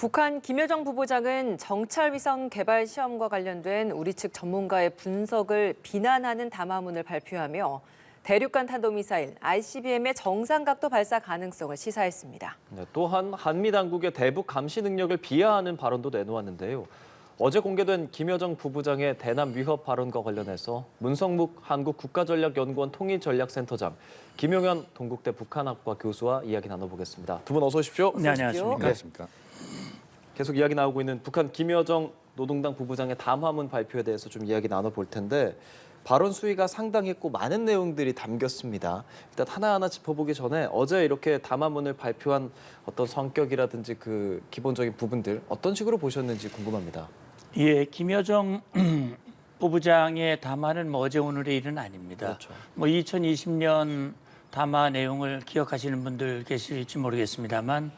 북한 김여정 부부장은 정찰 위성 개발 시험과 관련된 우리 측 전문가의 분석을 비난하는 담화문을 발표하며 대륙간 탄도미사일 ICBM의 정상 각도 발사 가능성을 시사했습니다. 네, 또한 한미 당국의 대북 감시 능력을 비하하는 발언도 내놓았는데요. 어제 공개된 김여정 부부장의 대남 위협 발언과 관련해서 문성묵 한국국가전략연구원 통일전략센터장, 김용현 동국대 북한학과 교수와 이야기 나눠보겠습니다. 두 분 어서 오십시오. 네, 안녕하십니까. 안녕하십니까. 계속 이야기 나오고 있는 북한 김여정 노동당 부부장의 담화문 발표에 대해서 좀 이야기 나눠볼 텐데 발언 수위가 상당했고 많은 내용들이 담겼습니다. 일단 하나하나 짚어보기 전에 어제 이렇게 담화문을 발표한 어떤 성격이라든지 그 기본적인 부분들 어떤 식으로 보셨는지 궁금합니다. 예, 김여정 부부장의 담화는 뭐 어제 오늘의 일은 아닙니다. 그렇죠. 뭐 2020년 담화 내용을 기억하시는 분들 계실지 모르겠습니다만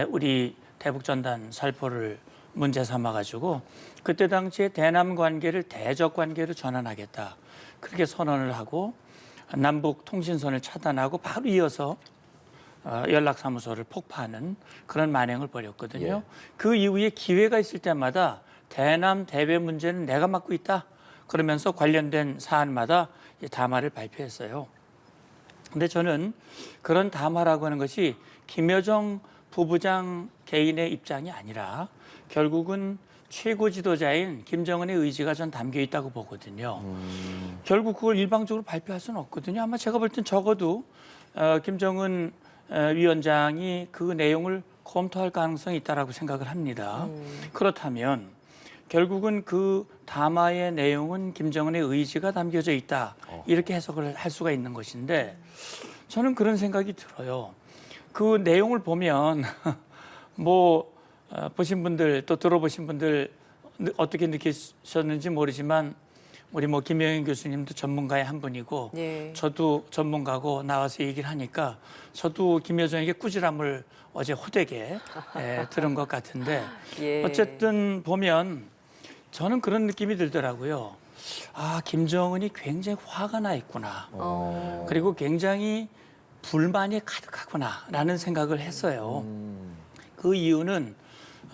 우리 대북전단 살포를 문제 삼아가지고 그때 당시에 대남 관계를 대적 관계로 전환하겠다. 그렇게 선언을 하고 남북 통신선을 차단하고 바로 이어서 연락사무소를 폭파하는 그런 만행을 벌였거든요. 예. 그 이후에 기회가 있을 때마다 대남 대외 문제는 내가 맡고 있다. 그러면서 관련된 사안마다 담화를 발표했어요. 근데 저는 그런 담화라고 하는 것이 김여정 부부장 개인의 입장이 아니라 결국은 최고 지도자인 김정은의 의지가 전 담겨 있다고 보거든요. 결국 그걸 일방적으로 발표할 수는 없거든요. 아마 제가 볼 땐 적어도 김정은 위원장이 그 내용을 검토할 가능성이 있다라고 생각을 합니다. 그렇다면 결국은 그 담화의 내용은 김정은의 의지가 담겨져 있다. 이렇게 해석을 할 수가 있는 것인데 저는 그런 생각이 들어요. 그 내용을 보면 뭐 보신 분들 또 들어보신 분들 어떻게 느끼셨는지 모르지만 우리 뭐 김영현 교수님도 전문가의 한 분이고 예. 저도 전문가고 나와서 얘기를 하니까 저도 김여정에게 꾸지람을 어제 호되게 들은 것 같은데 예. 어쨌든 보면 저는 그런 느낌이 들더라고요. 아, 김정은이 굉장히 화가 나 있구나. 그리고 굉장히 불만이 가득하구나라는 생각을 했어요. 그 이유는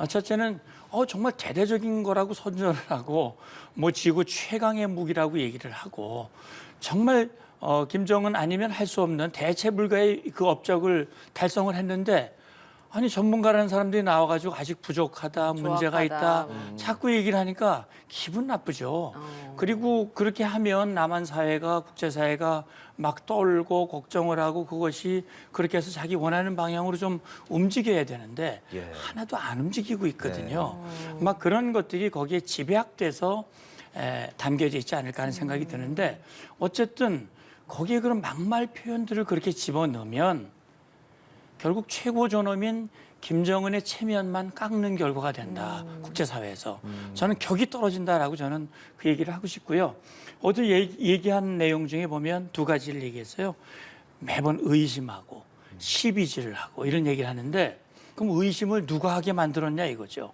첫째는 정말 대대적인 거라고 선전을 하고 뭐 지구 최강의 무기라고 얘기를 하고 정말 김정은 아니면 할 수 없는 대체 불가의 그 업적을 달성을 했는데 아니 전문가라는 사람들이 나와가지고 아직 부족하다, 문제가 있다 자꾸 얘기를 하니까 기분 나쁘죠. 그리고 그렇게 하면 남한 사회가 국제사회가 막 떨고 걱정을 하고 그것이 그렇게 해서 자기 원하는 방향으로 좀 움직여야 되는데 예. 하나도 안 움직이고 있거든요. 막 그런 것들이 거기에 집약돼서 담겨져 있지 않을까 하는 생각이 드는데 어쨌든 거기에 그런 막말 표현들을 그렇게 집어넣으면 결국 최고 존엄인 김정은의 체면만 깎는 결과가 된다. 국제사회에서. 저는 격이 떨어진다라고 저는 그 얘기를 하고 싶고요. 어제 얘기한 내용 중에 보면 두 가지를 얘기했어요. 매번 의심하고 시비질을 하고 이런 얘기를 하는데 그럼 의심을 누가 하게 만들었냐 이거죠.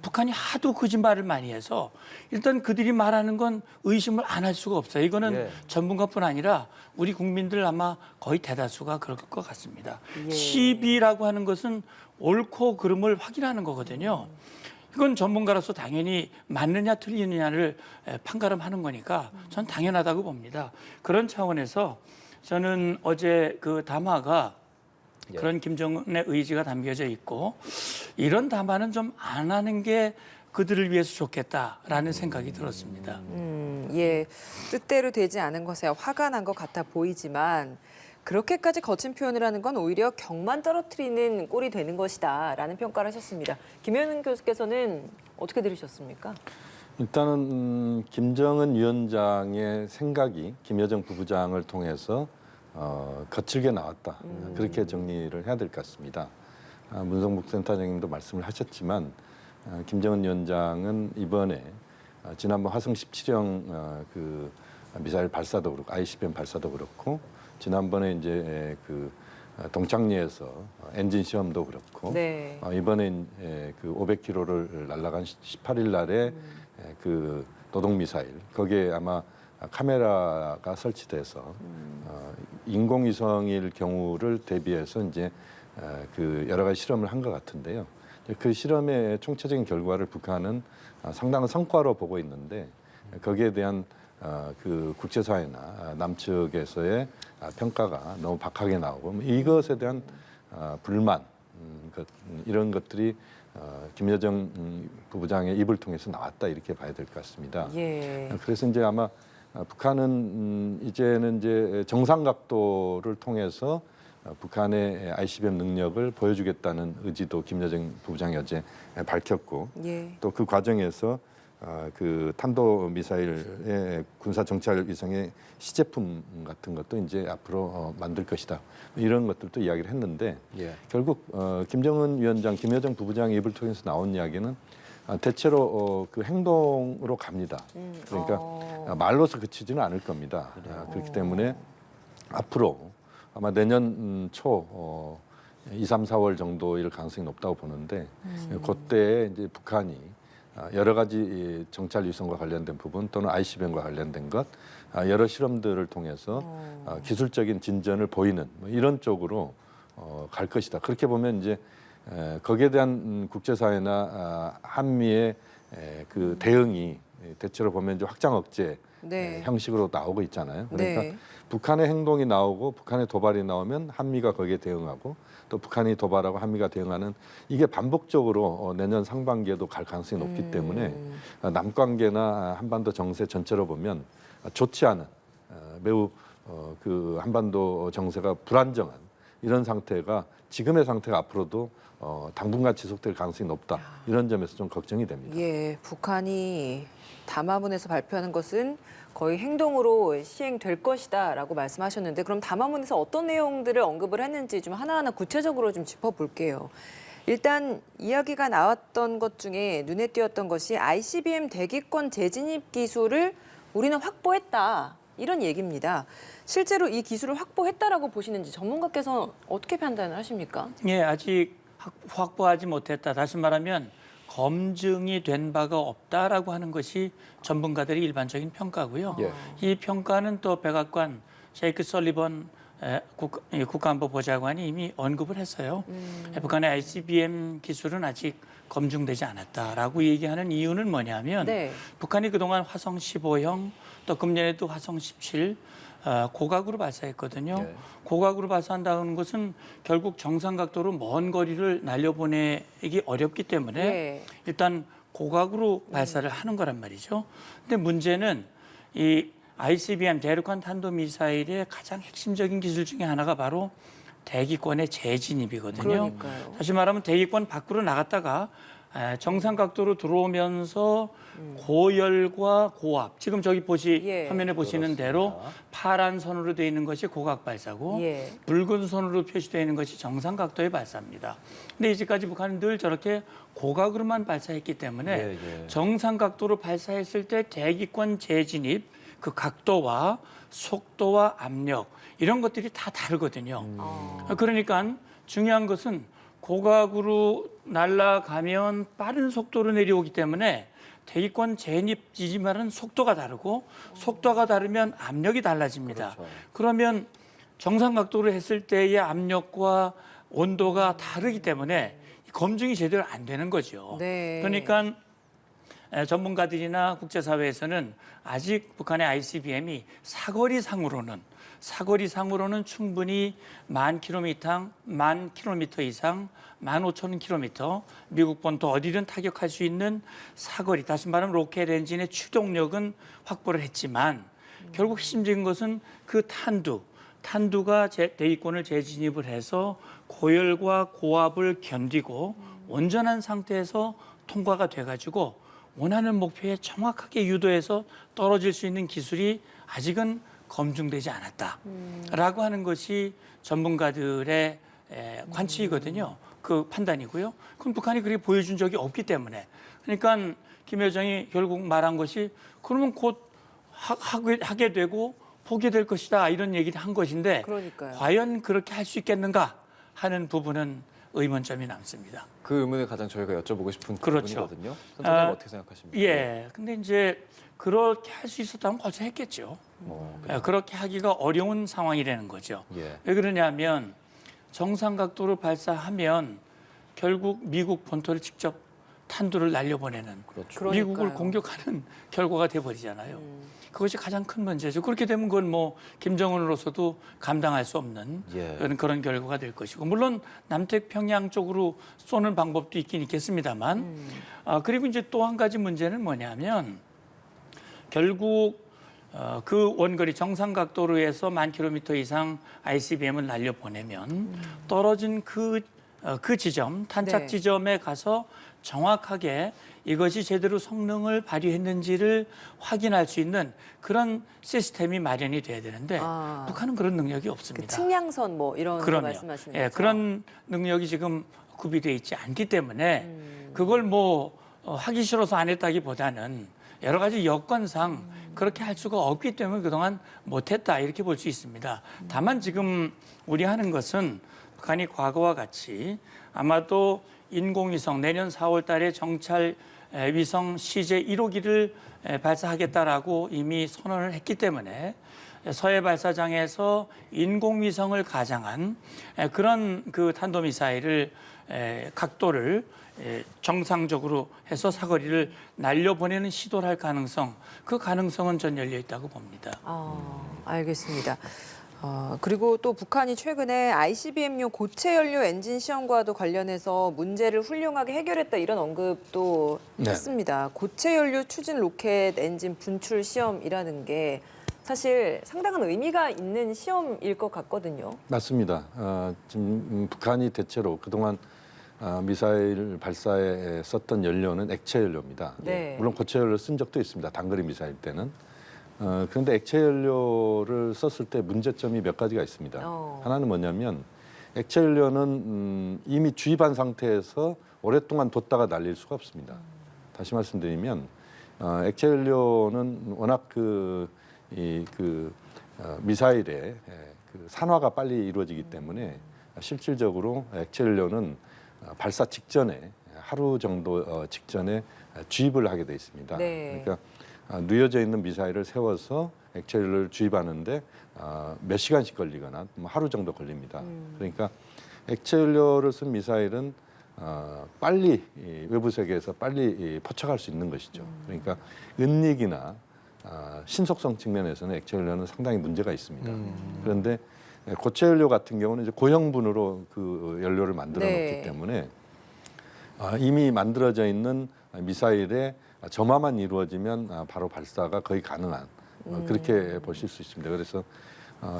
북한이 하도 거짓말을 많이 해서 일단 그들이 말하는 건 의심을 안 할 수가 없어요. 이거는 예. 전문가뿐 아니라 우리 국민들 아마 거의 대다수가 그럴 것 같습니다. 예. 시비라고 하는 것은 옳고 그름을 확인하는 거거든요. 이건 전문가로서 당연히 맞느냐 틀리느냐를 판가름하는 거니까 전 당연하다고 봅니다. 그런 차원에서 저는 어제 그 담화가 그런 김정은의 의지가 담겨져 있고 이런 담화는 좀 안 하는 게 그들을 위해서 좋겠다라는 생각이 들었습니다. 예. 뜻대로 되지 않은 것에 화가 난 것 같아 보이지만 그렇게까지 거친 표현을 하는 건 오히려 격만 떨어뜨리는 꼴이 되는 것이다라는 평가를 하셨습니다. 김현은 교수께서는 어떻게 들으셨습니까? 일단은 김정은 위원장의 생각이 김여정 부부장을 통해서 거칠게 나왔다. 그렇게 정리를 해야 될 것 같습니다. 문성묵 센터장님도 말씀을 하셨지만 김정은 위원장은 이번에 지난번 화성 17형 그 미사일 발사도 그렇고 ICBM 발사도 그렇고 지난번에 이제 그 동창리에서 엔진 시험도 그렇고 네. 이번에 그 500km를 날아간 18일 날에 그 노동 미사일 거기에 아마 카메라가 설치돼서 인공위성일 경우를 대비해서 이제 그 여러 가지 실험을 한 것 같은데요. 그 실험의 총체적인 결과를 북한은 상당한 성과로 보고 있는데 거기에 대한 그 국제사회나 남측에서의 평가가 너무 박하게 나오고 이것에 대한 불만 이런 것들이 김여정 부부장의 입을 통해서 나왔다 이렇게 봐야 될 것 같습니다. 예. 그래서 이제 아마 북한은 이제는 이제 정상 각도를 통해서 북한의 ICBM 능력을 보여주겠다는 의지도 김여정 부부장이 어제 밝혔고 예. 또 그 과정에서 그 탄도 미사일의 군사 정찰 위성의 시제품 같은 것도 이제 앞으로 만들 것이다 이런 것들도 이야기를 했는데 예. 결국 김정은 위원장, 김여정 부부장의 입을 통해서 나온 이야기는 대체로 그 행동으로 갑니다. 그러니까 말로서 그치지는 않을 겁니다. 그렇기 때문에 앞으로 아마 내년 초 2, 3, 4월 정도일 가능성이 높다고 보는데 그때 이제 북한이 여러 가지 정찰 위성과 관련된 부분 또는 ICBM과 관련된 것 여러 실험들을 통해서 기술적인 진전을 보이는 뭐 이런 쪽으로 갈 것이다. 그렇게 보면 이제 거기에 대한 국제사회나 한미의 그 대응이 대체로 보면 이제 확장 억제 네. 형식으로 나오고 있잖아요. 그러니까 네. 북한의 행동이 나오고 북한의 도발이 나오면 한미가 거기에 대응하고 또 북한이 도발하고 한미가 대응하는 이게 반복적으로 내년 상반기에도 갈 가능성이 높기 때문에 남관계나 한반도 정세 전체로 보면 좋지 않은 매우 그 한반도 정세가 불안정한 이런 상태가 지금의 상태가 앞으로도 당분간 지속될 가능성이 높다. 이런 점에서 좀 걱정이 됩니다. 예, 북한이 담화문에서 발표하는 것은 거의 행동으로 시행될 것이다라고 말씀하셨는데 그럼 담화문에서 어떤 내용들을 언급을 했는지 좀 하나하나 구체적으로 좀 짚어볼게요. 일단 이야기가 나왔던 것 중에 눈에 띄었던 것이 ICBM 대기권 재진입 기술을 우리는 확보했다. 이런 얘기입니다. 실제로 이 기술을 확보했다라고 보시는지 전문가께서 어떻게 판단을 하십니까? 예, 아직 확보하지 못했다. 다시 말하면 검증이 된 바가 없다라고 하는 것이 전문가들의 일반적인 평가고요. 예. 이 평가는 또 백악관 셰이크 설리번 국가안보보좌관이 이미 언급을 했어요. 북한의 ICBM 기술은 아직 검증되지 않았다라고 얘기하는 이유는 뭐냐면 네. 북한이 그동안 화성 15형 또 금년에도 화성 17 고각으로 발사했거든요. 네. 고각으로 발사한다는 것은 결국 정상 각도로 먼 거리를 날려보내기 어렵기 때문에 예. 일단 고각으로 발사를 하는 거란 말이죠. 근데 문제는 이 ICBM 대륙간 탄도미사일의 가장 핵심적인 기술 중에 하나가 바로 대기권의 재진입이거든요. 그러니까요. 다시 말하면 대기권 밖으로 나갔다가 정상 각도로 들어오면서 고열과 고압, 지금 저기 예. 화면에 보시는 대로 파란 선으로 되어 있는 것이 고각 발사고 예. 붉은 선으로 표시되어 있는 것이 정상 각도의 발사입니다. 근데 이제까지 북한은 늘 저렇게 고각으로만 발사했기 때문에 예, 예. 정상 각도로 발사했을 때 대기권 재진입 그 각도와 속도와 압력 이런 것들이 다 다르거든요. 그러니까 중요한 것은 고각으로 날아가면 빠른 속도로 내려오기 때문에 대기권 재진입 지지말은 속도가 다르고 속도가 다르면 압력이 달라집니다. 그렇죠. 그러면 정상 각도로 했을 때의 압력과 온도가 다르기 때문에 검증이 제대로 안 되는 거죠. 네. 그러니까 전문가들이나 국제사회에서는 아직 북한의 ICBM이 사거리상으로는 충분히 10,000km 이상, 15,000km, 미국 본토 어디든 타격할 수 있는 사거리, 다시 말하면 로켓 엔진의 추동력은 확보를 했지만 결국 핵심적인 것은 그 탄두가 대기권을 재진입을 해서 고열과 고압을 견디고 온전한 상태에서 통과가 돼가지고 원하는 목표에 정확하게 유도해서 떨어질 수 있는 기술이 아직은 검증되지 않았다라고 하는 것이 전문가들의 관측이거든요. 그 판단이고요. 그럼 북한이 그렇게 보여준 적이 없기 때문에 그러니까 김 여정이 결국 말한 것이 그러면 곧 하게 되고 포기될 것이다 이런 얘기를 한 것인데 그러니까요. 과연 그렇게 할 수 있겠는가 하는 부분은 의문점이 남습니다. 그 의문을 가장 저희가 여쭤보고 싶은 그렇죠. 부분이거든요. 선생님 어떻게 생각하십니까? 예. 근데 이제 그렇게 할 수 있었다면 벌써 했겠죠. 그렇게 하기가 어려운 상황이라는 거죠. 예. 왜 그러냐면 정상 각도로 발사하면 결국 미국 본토를 직접 탄두를 날려보내는 그렇죠. 미국을 그러니까요. 공격하는 결과가 돼버리잖아요. 그것이 가장 큰 문제죠. 그렇게 되면 그건 뭐 김정은으로서도 감당할 수 없는 예. 그런 결과가 될 것이고, 물론 남태평양 쪽으로 쏘는 방법도 있긴 있겠습니다만, 그리고 이제 또 한 가지 문제는 뭐냐면 결국 그 원거리 정상각도로에서 1000km 이상 ICBM을 날려보내면 떨어진 그 지점, 탄착 네. 지점에 가서 정확하게 이것이 제대로 성능을 발휘했는지를 확인할 수 있는 그런 시스템이 마련이 돼야 되는데 북한은 그런 능력이 그 없습니다. 측량선 뭐 이런 거 그럼요. 말씀하시는 예, 거죠? 그런 능력이 지금 구비되어 있지 않기 때문에 그걸 뭐 하기 싫어서 안 했다기보다는 여러 가지 여건상 그렇게 할 수가 없기 때문에 그동안 못했다 이렇게 볼 수 있습니다. 다만 지금 우려하는 것은 북한이 과거와 같이 아마도 인공위성 내년 4월 달에 정찰 위성 CJ-1호기를 발사하겠다라고 이미 선언을 했기 때문에 서해 발사장에서 인공위성을 가장한 그런 그 탄도미사일을 각도를 정상적으로 해서 사거리를 날려보내는 시도를 할 가능성, 그 가능성은 전 열려 있다고 봅니다. 알겠습니다. 그리고 또 북한이 최근에 ICBM용 고체 연료 엔진 시험과도 관련해서 문제를 훌륭하게 해결했다 이런 언급도 네. 했습니다. 고체 연료 추진 로켓 엔진 분출 시험이라는 게 사실 상당한 의미가 있는 시험일 것 같거든요. 맞습니다. 지금 북한이 대체로 그동안 미사일 발사에 썼던 연료는 액체 연료입니다. 네. 물론 고체 연료를 쓴 적도 있습니다. 단거리 미사일 때는. 그런데 액체 연료를 썼을 때 문제점이 몇 가지가 있습니다. 하나는 뭐냐면 액체 연료는 이미 주입한 상태에서 오랫동안 뒀다가 날릴 수가 없습니다. 다시 말씀드리면 액체 연료는 워낙 미사일의 그 산화가 빨리 이루어지기 때문에 실질적으로 액체 연료는 발사 직전에 하루 정도 직전에 주입을 하게 돼 있습니다. 네. 그러니까 누여져 있는 미사일을 세워서 액체를 주입하는데 몇 시간씩 걸리거나 뭐 하루 정도 걸립니다. 그러니까 액체 연료를 쓴 미사일은 빨리 외부 세계에서 빨리 포착할 수 있는 것이죠. 그러니까 은닉이나 신속성 측면에서는 액체 연료는 상당히 문제가 있습니다. 그런데 고체 연료 같은 경우는 이제 고형분으로 그 연료를 만들어 네. 놓기 때문에 이미 만들어져 있는 미사일의 점화만 이루어지면 바로 발사가 거의 가능한 그렇게 보실 수 있습니다. 그래서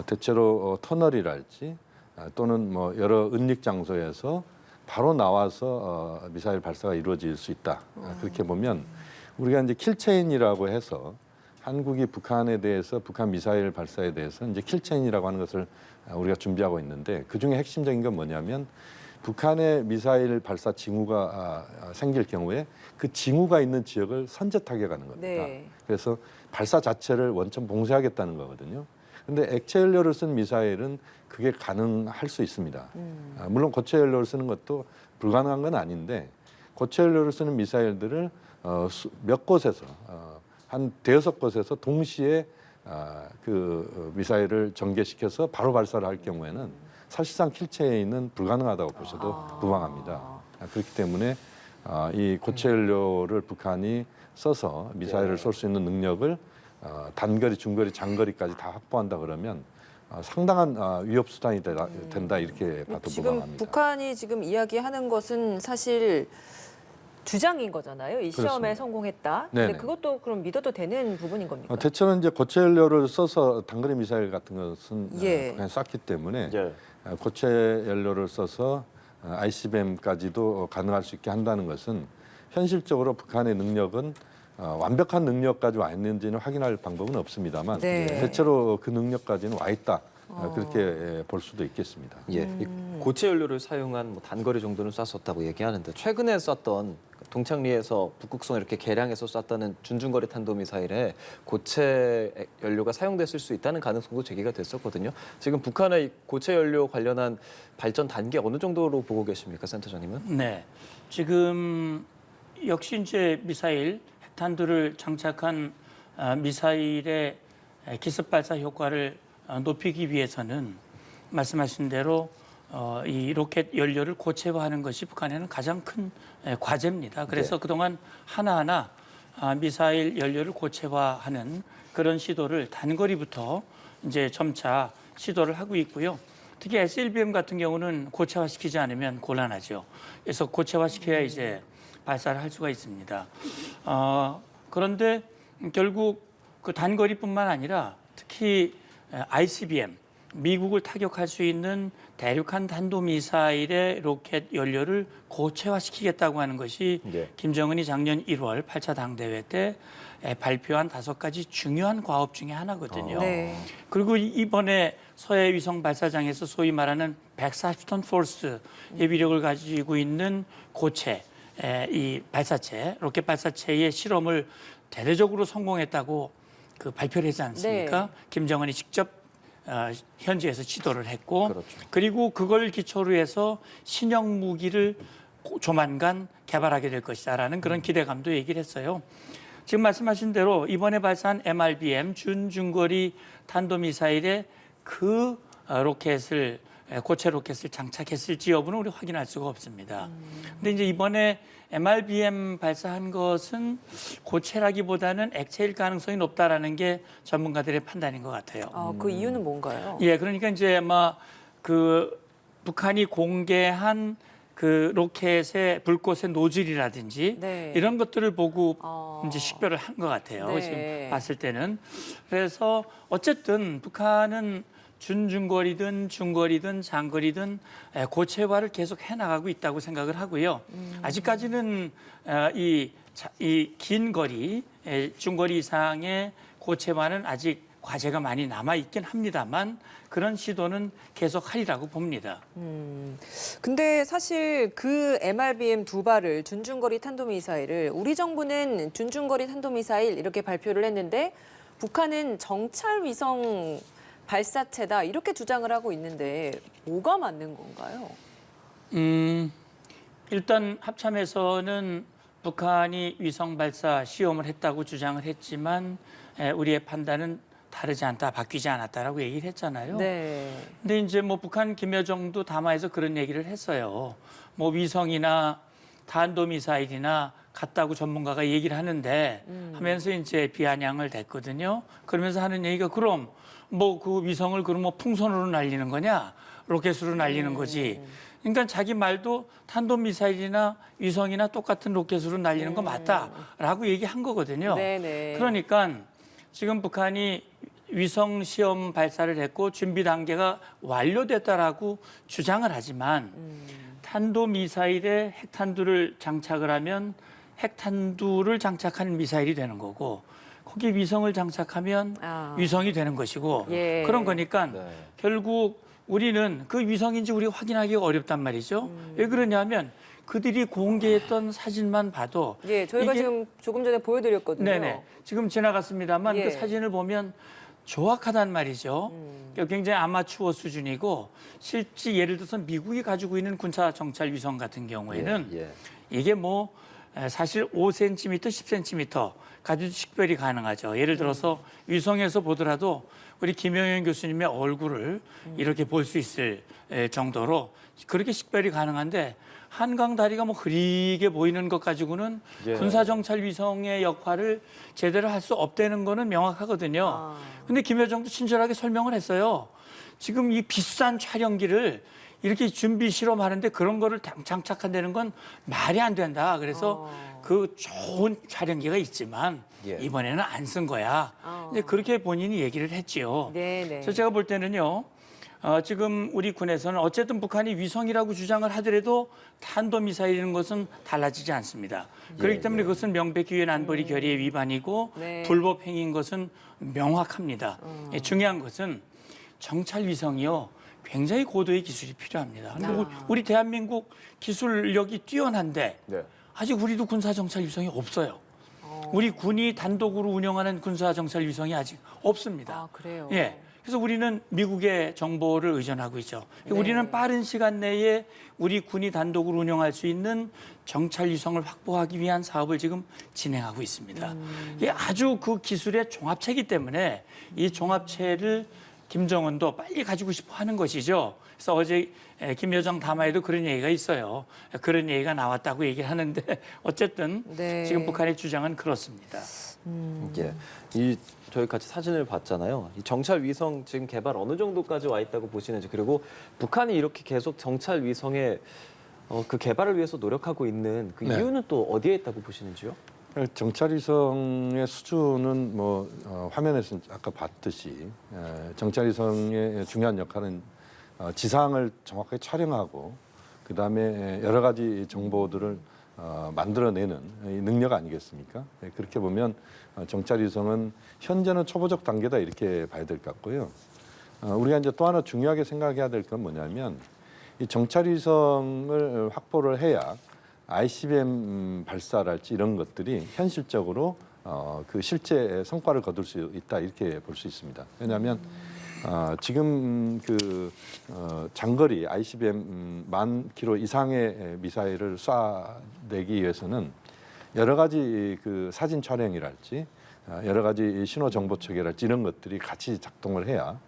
대체로 터널이랄지 또는 뭐 여러 은닉 장소에서 바로 나와서 미사일 발사가 이루어질 수 있다. 그렇게 보면 우리가 이제 킬체인이라고 해서 한국이 북한에 대해서 북한 미사일 발사에 대해서 이제 킬체인이라고 하는 것을 우리가 준비하고 있는데 그 중에 핵심적인 건 뭐냐면 북한의 미사일 발사 징후가 생길 경우에 그 징후가 있는 지역을 선제 타격하는 겁니다. 네. 그래서 발사 자체를 원천 봉쇄하겠다는 거거든요. 그런데 액체 연료를 쓴 미사일은 그게 가능할 수 있습니다. 물론 고체 연료를 쓰는 것도 불가능한 건 아닌데 고체 연료를 쓰는 미사일들을 몇 곳에서 한 대여섯 곳에서 동시에 그 미사일을 전개시켜서 바로 발사를 할 경우에는 사실상 킬체인은 불가능하다고 보셔도 무방합니다. 그렇기 때문에 이 고체 연료를 북한이 써서 미사일을 쏠 수 있는 능력을 단거리, 중거리, 장거리까지 다 확보한다 그러면 상당한 위협 수단이 된다 이렇게 봐도 지금 무방합니다. 북한이 지금 이야기하는 것은 사실 주장인 거잖아요. 이 시험에 그렇습니다. 성공했다. 네네. 근데 그것도 그럼 믿어도 되는 부분인 겁니까? 대체로 이제 고체 연료를 써서 단거리 미사일 같은 것은 예. 북한이 쐈기 때문에 예. 고체 연료를 써서 ICBM까지도 가능할 수 있게 한다는 것은 현실적으로 북한의 능력은 완벽한 능력까지 와 있는지는 확인할 방법은 없습니다만 네. 대체로 그 능력까지는 와 있다. 그렇게 볼 수도 있겠습니다. 예, 이 고체 연료를 사용한 뭐 단거리 정도는 쐈었다고 얘기하는데 최근에 쐈던 동창리에서 북극성 이렇게 개량해서 쐈다는 준중거리 탄도미사일에 고체 연료가 사용됐을 수 있다는 가능성도 제기가 됐었거든요. 지금 북한의 고체 연료 관련한 발전 단계 어느 정도로 보고 계십니까, 센터장님은? 네, 지금 역시 이제 미사일 핵탄두를 장착한 미사일의 기습 발사 효과를 높이기 위해서는 말씀하신 대로 이 로켓 연료를 고체화하는 것이 북한에는 가장 큰 과제입니다. 그래서 그동안 하나하나 미사일 연료를 고체화하는 그런 시도를 단거리부터 이제 점차 시도를 하고 있고요. 특히 SLBM 같은 경우는 고체화시키지 않으면 곤란하죠. 그래서 고체화시켜야 이제 발사를 할 수가 있습니다. 그런데 결국 그 단거리뿐만 아니라 특히 ICBM, 미국을 타격할 수 있는 대륙간 탄도미사일의 로켓 연료를 고체화시키겠다고 하는 것이 김정은이 작년 1월 8차 당대회 때 발표한 5가지 중요한 과업 중에 하나거든요. 네. 그리고 이번에 서해 위성 발사장에서 소위 말하는 140톤 포스의 위력을 가지고 있는 고체, 이 발사체, 로켓 발사체의 실험을 대대적으로 성공했다고 그 발표를 하지 않습니까? 네. 김정은이 직접 현지에서 지도를 했고, 그렇죠. 그리고 그걸 기초로 해서 신형 무기를 조만간 개발하게 될 것이다라는 그런 기대감도 얘기를 했어요. 지금 말씀하신 대로 이번에 발사한 MRBM 준중거리 탄도미사일에 그 로켓을 고체 로켓을 장착했을지 여부는 우리 확인할 수가 없습니다. 근데 이제 이번에 MRBM 발사한 것은 고체라기보다는 액체일 가능성이 높다라는 게 전문가들의 판단인 것 같아요. 그 이유는 뭔가요? 예, 그러니까 이제 아마 그 북한이 공개한 그 로켓의 불꽃의 노즐이라든지 네. 이런 것들을 보고 이제 식별을 한 것 같아요. 네. 지금 봤을 때는. 그래서 어쨌든 북한은 준중거리든 중거리든 장거리든 고체화를 계속 해나가고 있다고 생각을 하고요. 아직까지는 이 긴 거리, 중거리 이상의 고체화는 아직 과제가 많이 남아 있긴 합니다만 그런 시도는 계속 하리라고 봅니다. 근데 사실 그 MRBM 2발을 준중거리 탄도미사일을 우리 정부는 준중거리 탄도미사일 이렇게 발표를 했는데 북한은 정찰 위성 발사체다 이렇게 주장을 하고 있는데 뭐가 맞는 건가요? 일단 합참에서는 북한이 위성 발사 시험을 했다고 주장을 했지만 우리의 판단은 다르지 않다, 바뀌지 않았다라고 얘기를 했잖아요. 네. 근데 이제 뭐 북한 김여정도 담화에서 그런 얘기를 했어요. 뭐 위성이나 탄도미사일이나 같다고 전문가가 얘기를 하는데 하면서 이제 비아냥을 댔거든요. 그러면서 하는 얘기가 그럼 뭐 그 위성을 그럼 뭐 풍선으로 날리는 거냐, 로켓으로 날리는 거지. 그러니까 자기 말도 탄도미사일이나 위성이나 똑같은 로켓으로 날리는 거 맞다라고 얘기한 거거든요. 네네. 그러니까 지금 북한이 위성 시험 발사를 했고 준비 단계가 완료됐다라고 주장을 하지만 탄도미사일에 핵탄두를 장착을 하면 핵탄두를 장착한 미사일이 되는 거고 거기 위성을 장착하면 위성이 되는 것이고 예. 그런 거니까 네. 결국 우리는 그 위성인지 우리가 확인하기가 어렵단 말이죠. 왜 그러냐면 그들이 공개했던 사진만 봐도 예, 저희가 이게- 지금 조금 전에 보여드렸거든요. 네네. 지금 지나갔습니다만 예. 그 사진을 보면 정확하단 말이죠. 그러니까 굉장히 아마추어 수준이고 실제 예를 들어서 미국이 가지고 있는 군사 정찰 위성 같은 경우에는 예. 이게 뭐 사실 5cm, 10cm 가지고 식별이 가능하죠. 예를 들어서 위성에서 보더라도 우리 김영현 교수님의 얼굴을 이렇게 볼 수 있을 정도로 그렇게 식별이 가능한데 한강 다리가 뭐 흐리게 보이는 것 가지고는 예. 군사정찰 위성의 역할을 제대로 할 수 없다는 거는 명확하거든요. 근데 김여정도 친절하게 설명을 했어요. 지금 이 비싼 촬영기를 이렇게 준비 실험하는데 그런 거를 장착한다는 건 말이 안 된다. 그래서 그 좋은 촬영기가 있지만 예. 이번에는 안 쓴 거야. 이제 그렇게 본인이 얘기를 했지요. 네네. 그래서 제가 볼 때는요. 지금 우리 군에서는 어쨌든 북한이 위성이라고 주장을 하더라도 탄도미사일이라는 것은 달라지지 않습니다. 그렇기 때문에 그것은 명백히 유엔 안보리 결의의 위반이고 네. 불법 행위인 것은 명확합니다. 중요한 것은 정찰 위성이요. 굉장히 고도의 기술이 필요합니다. 근데 우리 대한민국 기술력이 뛰어난데 네. 아직 우리도 군사정찰 위성이 없어요. 우리 군이 단독으로 운영하는 군사정찰 위성이 아직 없습니다. 아, 그래요? 예. 그래서 우리는 미국의 정보를 의존하고 있죠. 우리는 빠른 시간 내에 우리 군이 단독으로 운영할 수 있는 정찰 위성을 확보하기 위한 사업을 지금 진행하고 있습니다. 이게 아주 그 기술의 종합체이기 때문에 이 종합체를 김정은도 빨리 가지고 싶어 하는 것이죠. 그래서 어제 김여정 담화에도 그런 얘기가 있어요. 그런 얘기가 나왔다고 얘기를 하는데 어쨌든 네. 지금 북한의 주장은 그렇습니다. 예. 이 저희 같이 사진을 봤잖아요. 이 정찰 위성 지금 개발 어느 정도까지 와 있다고 보시는지, 그리고 북한이 이렇게 계속 정찰 위성의 그 개발을 위해서 노력하고 있는 그 네. 이유는 또 어디에 있다고 보시는지요? 정찰위성의 수준은 화면에서 아까 봤듯이 정찰위성의 중요한 역할은 지상을 정확하게 촬영하고 그다음에 여러 가지 정보들을 만들어내는 이 능력 아니겠습니까? 그렇게 보면 정찰위성은 현재는 초보적 단계다 이렇게 봐야 될 것 같고요. 우리가 이제 또 하나 중요하게 생각해야 될 건 뭐냐면 이 정찰위성을 확보를 해야 ICBM 발사랄지 이런 것들이 현실적으로 그 실제 성과를 거둘 수 있다 이렇게 볼 수 있습니다. 왜냐하면 지금 그 장거리 ICBM 10,000km 이상의 미사일을 쏴내기 위해서는 여러 가지 그 사진 촬영이랄지 여러 가지 신호 정보 체계랄지 이런 것들이 같이 작동을 해야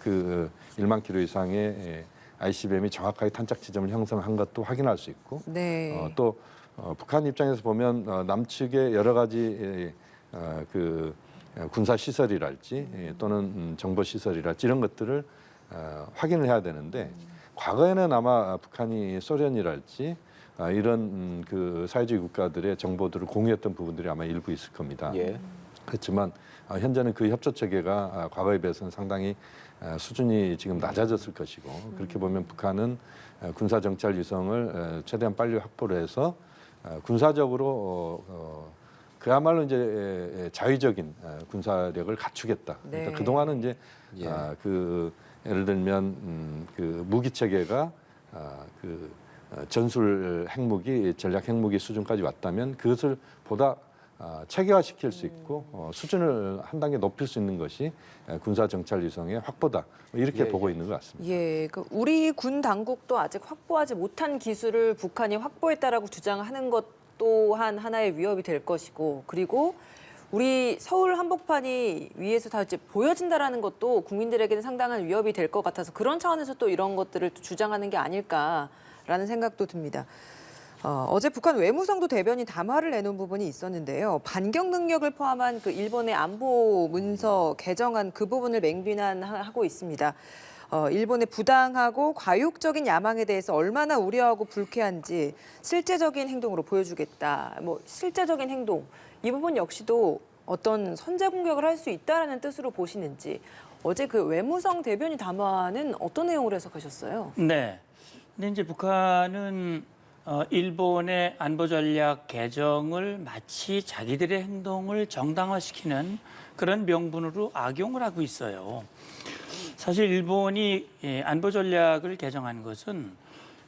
그 10,000 km 이상의 ICBM이 정확하게 탄착 지점을 형성한 것도 확인할 수 있고 네. 또 북한 입장에서 보면 남측의 여러 가지 그 군사 시설이랄지 또는 정보 시설이랄지 이런 것들을 확인을 해야 되는데 과거에는 아마 북한이 소련이랄지 이런 그 사회주의 국가들의 정보들을 공유했던 부분들이 아마 일부 있을 겁니다. 예. 그렇지만 현재는 그 협조 체계가 과거에 비해서는 상당히 수준이 지금 낮아졌을 것이고 그렇게 보면 북한은 군사 정찰 위성을 최대한 빨리 확보를 해서 군사적으로 그야말로 이제 자위적인 군사력을 갖추겠다. 네. 그러니까 그 동안은 이제 예. 그 예를 들면 그 무기 체계가 그 전술 핵무기, 전략 핵무기 수준까지 왔다면 그것을 보다 체계화시킬 수 있고 수준을 한 단계 높일 수 있는 것이 군사 정찰 위성의 확보다 이렇게 예, 보고 예. 있는 것 같습니다. 예, 그 우리 군 당국도 아직 확보하지 못한 기술을 북한이 확보했다라고 주장하는 것 또한 하나의 위협이 될 것이고, 그리고 우리 서울 한복판이 위에서 다 이제 보여진다라는 것도 국민들에게는 상당한 위협이 될 것 같아서 그런 차원에서 또 이런 것들을 또 주장하는 게 아닐까라는 생각도 듭니다. 어제 북한 외무성도 대변인 담화를 내놓은 부분이 있었는데요. 반격 능력을 포함한 그 일본의 안보 문서 개정안 그 부분을 맹비난하고 있습니다. 일본의 부당하고 과욕적인 야망에 대해서 얼마나 우려하고 불쾌한지 실제적인 행동으로 보여주겠다. 뭐 실제적인 행동 이 부분 역시도 어떤 선제 공격을 할 수 있다라는 뜻으로 보시는지 어제 그 외무성 대변인 담화는 어떤 내용으로 해석하셨어요? 네. 근데 이제 북한은 일본의 안보 전략 개정을 마치 자기들의 행동을 정당화시키는 그런 명분으로 악용을 하고 있어요. 사실 일본이 안보 전략을 개정한 것은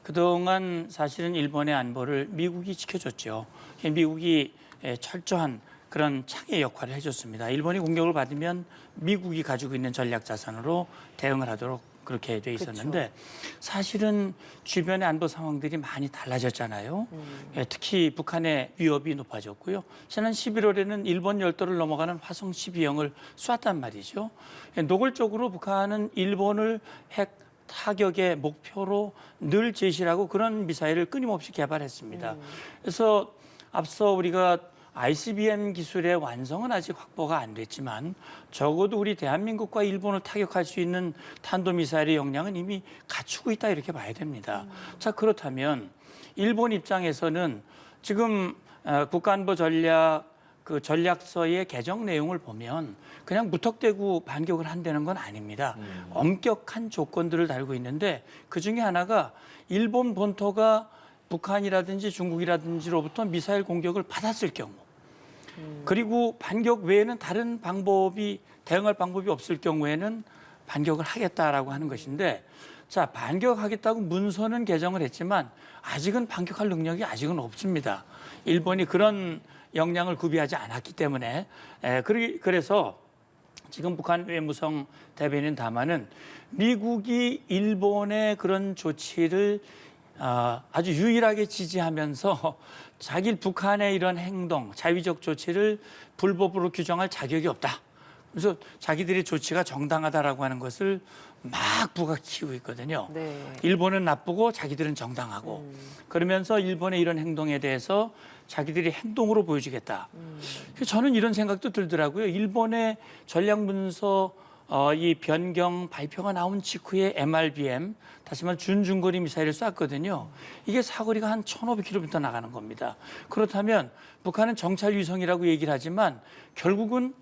그동안 사실은 일본의 안보를 미국이 지켜줬죠. 미국이 철저한 그런 창의 역할을 해줬습니다. 일본이 공격을 받으면 미국이 가지고 있는 전략 자산으로 대응을 하도록 그렇게 돼 있었는데 사실은 주변의 안보 상황들이 많이 달라졌잖아요. 특히 북한의 위협이 높아졌고요. 지난 11월에는 일본 열도를 넘어가는 화성 12형을 쐈단 말이죠. 노골적으로 북한은 일본을 핵 타격의 목표로 늘 제시하고 그런 미사일을 끊임없이 개발했습니다. 그래서 앞서 우리가 ICBM 기술의 완성은 아직 확보가 안 됐지만 적어도 우리 대한민국과 일본을 타격할 수 있는 탄도미사일의 역량은 이미 갖추고 있다 이렇게 봐야 됩니다. 자, 그렇다면 일본 입장에서는 지금 국가안보 전략 그 전략서의 개정 내용을 보면 그냥 무턱대고 반격을 한다는 건 아닙니다. 엄격한 조건들을 달고 있는데 그중에 하나가 일본 본토가 북한이라든지 중국이라든지로부터 미사일 공격을 받았을 경우 그리고 반격 외에는 다른 방법이 대응할 방법이 없을 경우에는 반격을 하겠다라고 하는 것인데 자 반격하겠다고 문서는 개정을 했지만 아직은 반격할 능력이 아직은 없습니다. 일본이 그런 역량을 구비하지 않았기 때문에 그래서 지금 북한 외무성 대변인 담화는 미국이 일본의 그런 조치를 아주 유일하게 지지하면서 자기 북한의 이런 행동, 자위적 조치를 불법으로 규정할 자격이 없다. 그래서 자기들의 조치가 정당하다라고 하는 것을 막 부각시키고 있거든요. 네. 일본은 나쁘고 자기들은 정당하고 그러면서 일본의 이런 행동에 대해서 자기들이 행동으로 보여주겠다. 그래서 저는 이런 생각도 들더라고요. 일본의 전략문서 이 변경 발표가 나온 직후에 MRBM, 다시 말해 준중거리 미사일을 쐈거든요. 이게 사거리가 한 1,500km 나가는 겁니다. 그렇다면 북한은 정찰 위성이라고 얘기를 하지만 결국은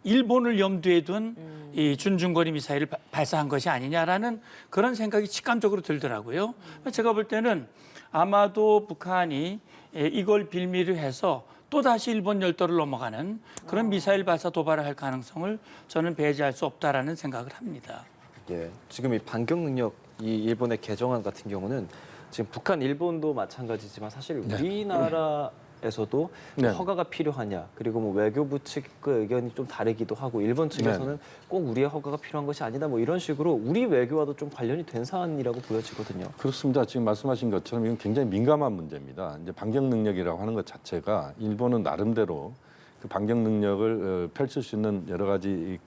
일본을 염두에 둔 이 준중거리 미사일을 발사한 것이 아니냐라는 그런 생각이 직감적으로 들더라고요. 제가 볼 때는 아마도 북한이 이걸 빌미를 해서 또다시 일본 열도를 넘어가는 그런 미사일 발사 도발을 할 가능성을 저는 배제할 수 없다라는 생각을 합니다. 예, 지금 이 반격 능력, 이 일본의 개정안 같은 경우는 지금 북한, 일본도 마찬가지지만 사실 우리나라에서도 네. 허가가 필요하냐, 그리고 뭐 외교부 측의 의견이 좀 다르기도 하고 일본 측에서는 꼭 우리의 허가가 필요한 것이 아니다, 뭐 이런 식으로 우리 외교와도 좀 관련이 된 사안이라고 보여지거든요. 그렇습니다. 지금 말씀하신 것처럼 이건 굉장히 민감한 문제입니다. 이제 반격 능력이라고 하는 것 자체가 일본은 나름대로 그 반격 능력을 펼칠 수 있는 여러 가지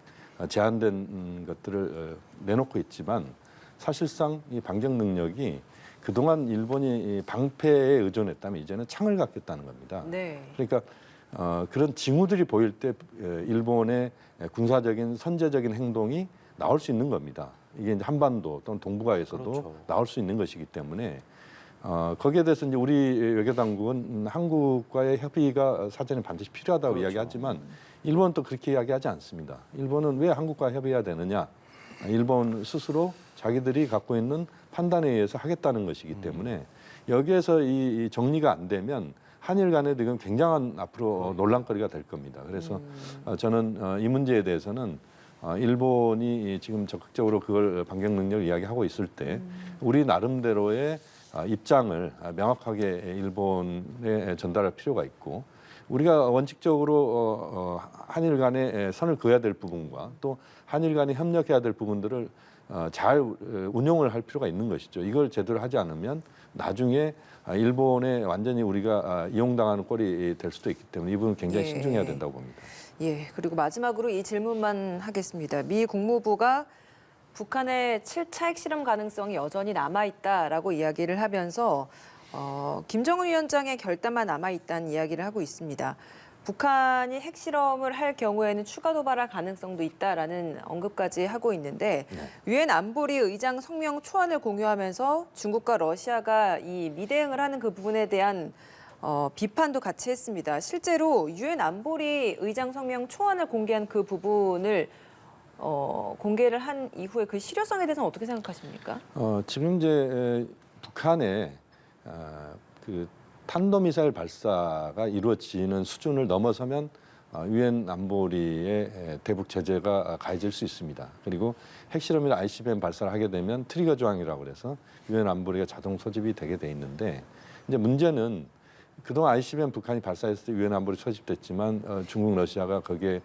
제한된 것들을 내놓고 있지만 사실상 이 반격 능력이 그동안 일본이 방패에 의존했다면 이제는 창을 갖겠다는 겁니다. 네. 그러니까 그런 징후들이 보일 때 일본의 군사적인 선제적인 행동이 나올 수 있는 겁니다. 이게 이제 한반도 또는 동북아에서도 그렇죠. 나올 수 있는 것이기 때문에 거기에 대해서 이제 우리 외교 당국은 한국과의 협의가 사전에 반드시 필요하다고 그렇죠. 이야기하지만 일본은 또 그렇게 이야기하지 않습니다. 일본은 왜 한국과 협의해야 되느냐? 일본 스스로 자기들이 갖고 있는 판단에 의해서 하겠다는 것이기 때문에 여기에서 이 정리가 안 되면 한일 간에도 이건 굉장한 앞으로 논란거리가 될 겁니다. 그래서 저는 이 문제에 대해서는 일본이 지금 적극적으로 그걸 반격 능력을 이야기하고 있을 때 우리 나름대로의 입장을 명확하게 일본에 전달할 필요가 있고 우리가 원칙적으로 한일 간에 선을 그어야 될 부분과 또 한일 간에 협력해야 될 부분들을 잘 운용을 할 필요가 있는 것이죠. 이걸 제대로 하지 않으면 나중에 일본에 완전히 우리가 이용당하는 꼴이 될 수도 있기 때문에 이 부분은 굉장히 예. 신중해야 된다고 봅니다. 예, 그리고 마지막으로 이 질문만 하겠습니다. 미 국무부가 북한의 7차 핵실험 가능성이 여전히 남아있다라고 이야기를 하면서 김정은 위원장의 결단만 남아있다는 이야기를 하고 있습니다. 북한이 핵실험을 할 경우에는 추가 도발할 가능성도 있다라는 언급까지 하고 있는데 유엔 안보리 의장 성명 초안을 공유하면서 중국과 러시아가 이 미대응을 하는 그 부분에 대한 비판도 같이 했습니다. 실제로 유엔 안보리 의장 성명 초안을 공개한 그 부분을 공개를 한 이후에 그 실효성에 대해서는 어떻게 생각하십니까? 지금 이제 북한의 그 탄도미사일 발사가 이루어지는 수준을 넘어서면 유엔 안보리의 대북 제재가 가해질 수 있습니다. 그리고 핵실험이나 ICBM 발사를 하게 되면 트리거 조항이라고 그래서 유엔 안보리가 자동 소집이 되게 돼 있는데 이제 문제는 그동안 ICBM 북한이 발사했을 때 유엔 안보리 소집됐지만 중국, 러시아가 거기에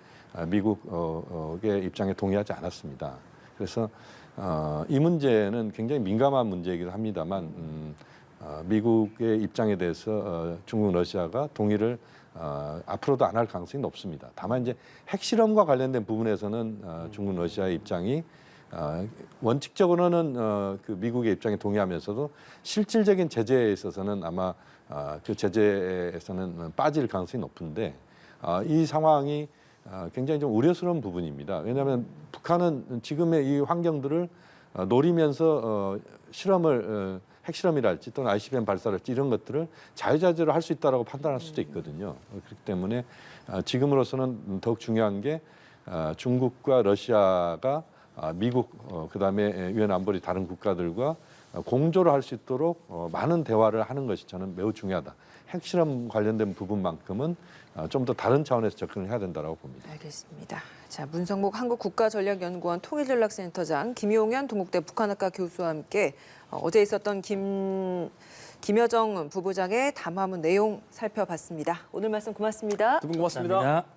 미국의 입장에 동의하지 않았습니다. 그래서 이 문제는 굉장히 민감한 문제이기도 합니다만 미국의 입장에 대해서 중국, 러시아가 동의를 앞으로도 안 할 가능성이 높습니다. 다만 이제 핵실험과 관련된 부분에서는 중국, 러시아의 입장이 원칙적으로는 그 미국의 입장에 동의하면서도 실질적인 제재에 있어서는 아마 그 제재에서는 빠질 가능성이 높은데 이 상황이 굉장히 좀 우려스러운 부분입니다. 왜냐하면 북한은 지금의 이 환경들을 노리면서 실험을 핵실험이랄지 또는 ICBM 발사랄지 이런 것들을 자유자재로 할 수 있다라고 판단할 수도 있거든요. 그렇기 때문에 지금으로서는 더욱 중요한 게 중국과 러시아가 미국 그다음에 유엔 안보리 다른 국가들과 공조를 할 수 있도록 많은 대화를 하는 것이 저는 매우 중요하다. 핵실험 관련된 부분만큼은 좀 더 다른 차원에서 접근을 해야 된다고 봅니다. 알겠습니다. 자, 문성복 한국국가전략연구원 통일전략센터장, 김용현 동국대 북한학과 교수와 함께 어제 있었던 김여정 부부장의 담화문 내용 살펴봤습니다. 오늘 말씀 고맙습니다. 두 분 고맙습니다. 감사합니다.